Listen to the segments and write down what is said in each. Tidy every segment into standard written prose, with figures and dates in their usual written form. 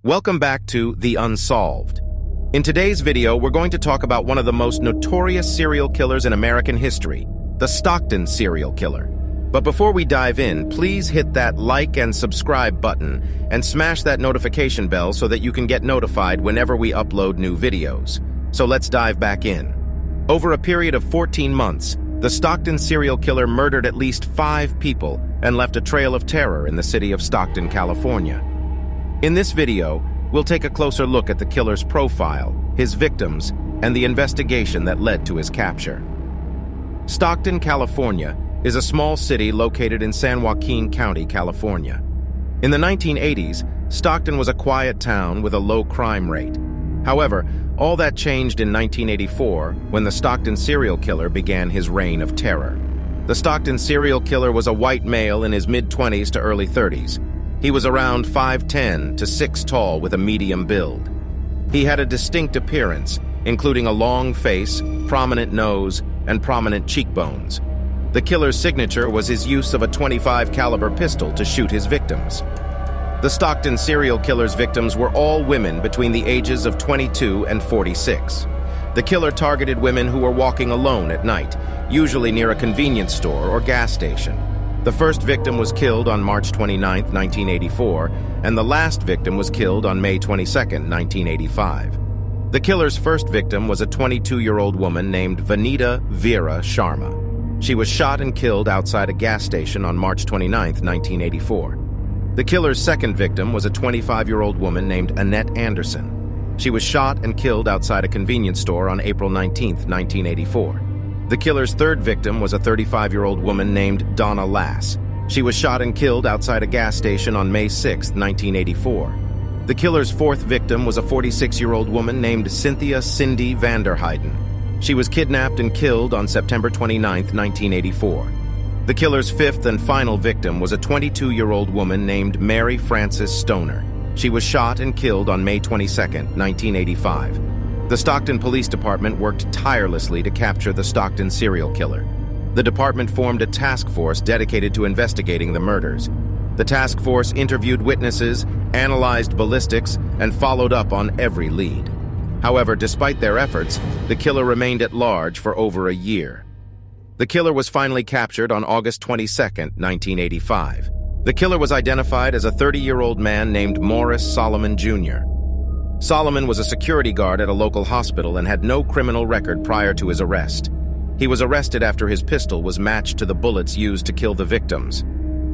Welcome back to The Unsolved. In today's video, we're going to talk about one of the most notorious serial killers in American history, the Stockton Serial Killer. But before we dive in, please hit that like and subscribe button and smash that notification bell so that you can get notified whenever we upload new videos. So let's dive back in. Over a period of 14 months, the Stockton Serial Killer murdered at least 5 people and left a trail of terror in the city of Stockton, California. In this video, we'll take a closer look at the killer's profile, his victims, and the investigation that led to his capture. Stockton, California, is a small city located in San Joaquin County, California. In the 1980s, Stockton was a quiet town with a low crime rate. However, all that changed in 1984 when the Stockton Serial Killer began his reign of terror. The Stockton Serial Killer was a white male in his mid-20s to early 30s. He was around 5'10" to 6 tall with a medium build. He had a distinct appearance, including a long face, prominent nose, and prominent cheekbones. The killer's signature was his use of a .25 caliber pistol to shoot his victims. The Stockton Serial Killer's victims were all women between the ages of 22 and 46. The killer targeted women who were walking alone at night, usually near a convenience store or gas station. The first victim was killed on March 29, 1984, and the last victim was killed on May 22, 1985. The killer's first victim was a 22-year-old woman named Vanita Vera Sharma. She was shot and killed outside a gas station on March 29, 1984. The killer's second victim was a 25-year-old woman named Annette Anderson. She was shot and killed outside a convenience store on April 19, 1984. The killer's third victim was a 35-year-old woman named Donna Lass. She was shot and killed outside a gas station on May 6, 1984. The killer's fourth victim was a 46-year-old woman named Cynthia Cindy Vanderheiden. She was kidnapped and killed on September 29, 1984. The killer's fifth and final victim was a 22-year-old woman named Mary Frances Stoner. She was shot and killed on May 22, 1985. The Stockton Police Department worked tirelessly to capture the Stockton Serial Killer. The department formed a task force dedicated to investigating the murders. The task force interviewed witnesses, analyzed ballistics, and followed up on every lead. However, despite their efforts, the killer remained at large for over a year. The killer was finally captured on August 22, 1985. The killer was identified as a 30-year-old man named Morris Solomon Jr. Solomon was a security guard at a local hospital and had no criminal record prior to his arrest. He was arrested after his pistol was matched to the bullets used to kill the victims.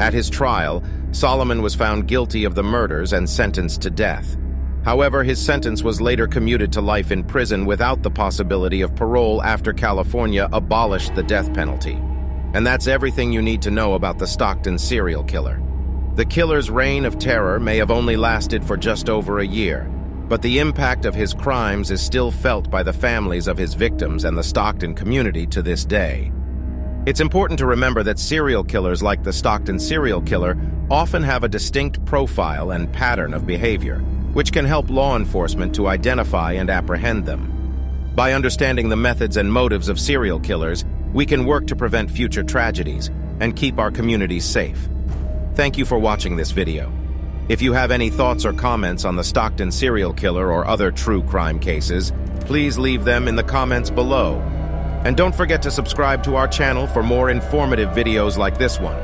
At his trial, Solomon was found guilty of the murders and sentenced to death. However, his sentence was later commuted to life in prison without the possibility of parole after California abolished the death penalty. And that's everything you need to know about the Stockton Serial Killer. The killer's reign of terror may have only lasted for just over a year, but the impact of his crimes is still felt by the families of his victims and the Stockton community to this day. It's important to remember that serial killers like the Stockton Serial Killer often have a distinct profile and pattern of behavior, which can help law enforcement to identify and apprehend them. By understanding the methods and motives of serial killers, we can work to prevent future tragedies and keep our communities safe. Thank you for watching this video. If you have any thoughts or comments on the Stockton Serial Killer or other true crime cases, please leave them in the comments below. And don't forget to subscribe to our channel for more informative videos like this one.